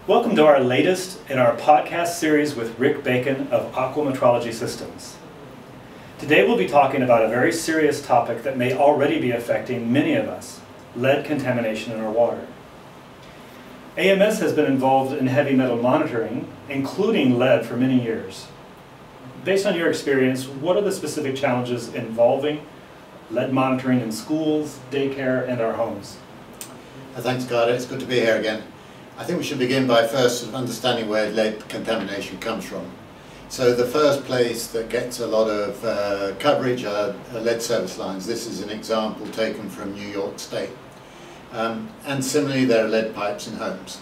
Welcome to our latest in our podcast series with Rick Bacon of Aqua Metrology Systems. Today we'll be talking about a very serious topic that may already be affecting many of us, lead contamination in our water. AMS has been involved in heavy metal monitoring, including lead, for many years. Based on your experience, what are the specific challenges involving lead monitoring in schools, daycare, and our homes? Thanks, Carter. It's good to be here again. I think we should begin by first sort of understanding where lead contamination comes from. So the first place that gets a lot of coverage are lead service lines. This is an example taken from New York State. And similarly, there are lead pipes in homes.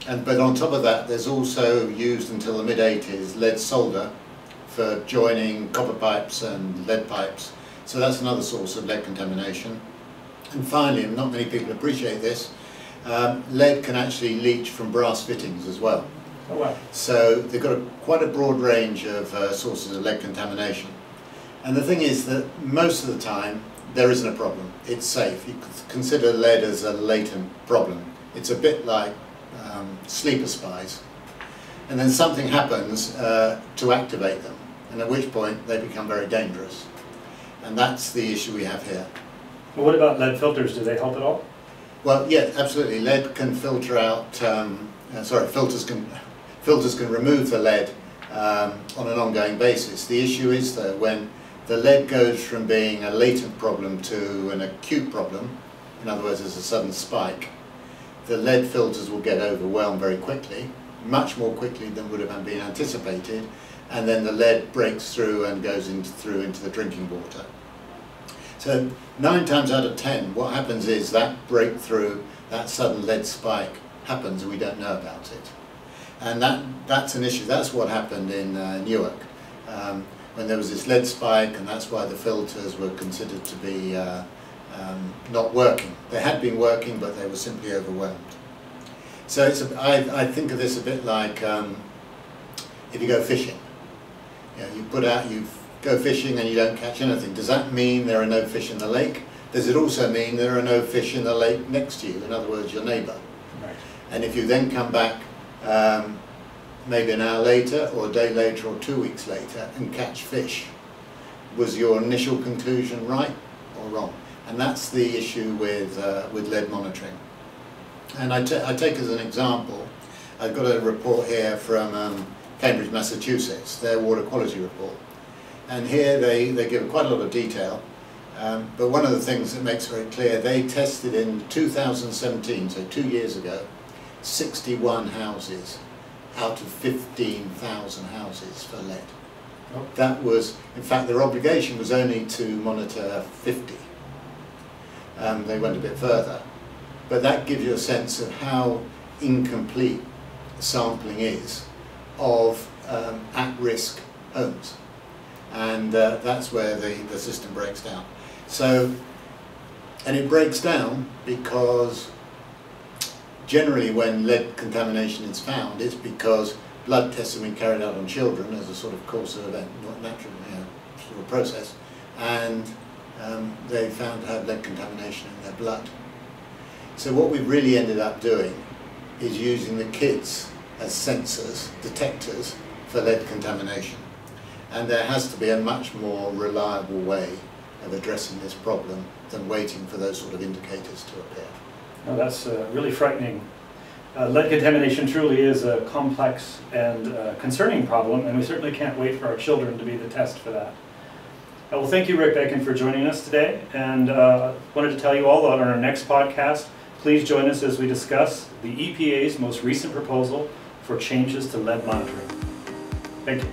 But on top of that, there's also used until the mid-80s lead solder for joining copper pipes and lead pipes. So that's another source of lead contamination. And finally, and not many people appreciate this, lead can actually leach from brass fittings as well. Oh, wow. So they've got quite a broad range of sources of lead contamination. And the thing is that most of the time there isn't a problem. It's safe. You could consider lead as a latent problem. It's a bit like sleeper spies. And then something happens to activate them, and at which point they become very dangerous. And that's the issue we have here. Well, what about lead filters? Do they help at all? Well, yeah, absolutely. Lead can filter out, filters can remove the lead on an ongoing basis. The issue is that when the lead goes from being a latent problem to an acute problem, in other words, there's a sudden spike, the lead filters will get overwhelmed very quickly, much more quickly than would have been anticipated, and then the lead breaks through and goes through into the drinking water. So 9 times out of 10, what happens is that breakthrough, that sudden lead spike happens and we don't know about it. And that's an issue. That's what happened in Newark, when there was this lead spike, and that's why the filters were considered to be not working. They had been working, but they were simply overwhelmed. So I think of this a bit like if you go fishing. You go fishing and you don't catch anything. Does that mean there are no fish in the lake? Does it also mean there are no fish in the lake next to you, in other words, your neighbour? Right. And if you then come back maybe an hour later or a day later or 2 weeks later and catch fish, was your initial conclusion right or wrong? And that's the issue with lead monitoring. And I take as an example, I've got a report here from Cambridge, Massachusetts, their water quality report. And here they give quite a lot of detail, but one of the things that makes very clear, they tested in 2017, so 2 years ago, 61 houses out of 15,000 houses for lead. Oh. That was, in fact, their obligation was only to monitor 50. They went a bit further. But that gives you a sense of how incomplete sampling is of at-risk homes. And that's where the system breaks down. So, and it breaks down because generally when lead contamination is found, it's because blood tests have been carried out on children as a sort of course of event, not natural sort of process, and they found to have lead contamination in their blood. So what we've really ended up doing is using the kids as sensors, detectors for lead contamination. And there has to be a much more reliable way of addressing this problem than waiting for those sort of indicators to appear. No, that's really frightening. Lead contamination truly is a complex and concerning problem, and we certainly can't wait for our children to be the test for that. Well, thank you, Rick Bacon, for joining us today, and wanted to tell you all that on our next podcast, please join us as we discuss the EPA's most recent proposal for changes to lead monitoring. Thank you.